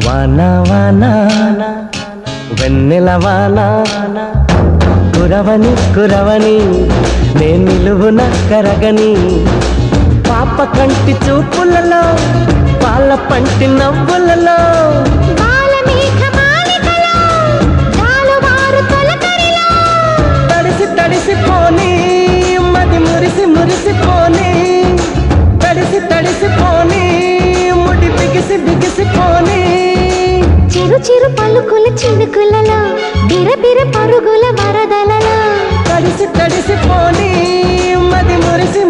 వానా వానా వెన్నెల వానా కురవని కురవని నే నిలువున కరగని పాప కంటి చూపులలో పాల పంటి నవ్వులలో తడిసి తడిసిపోని మది మురిసి మురిసిపోని తడిసి తడిసిపోని ముడి బిగిసి బిగిసిపోని చిరు చిరు పలుకుల చినుకులలో బిరబిర పరుగుల వరదలలో తడిసి తడిసిపోని మది మురిసి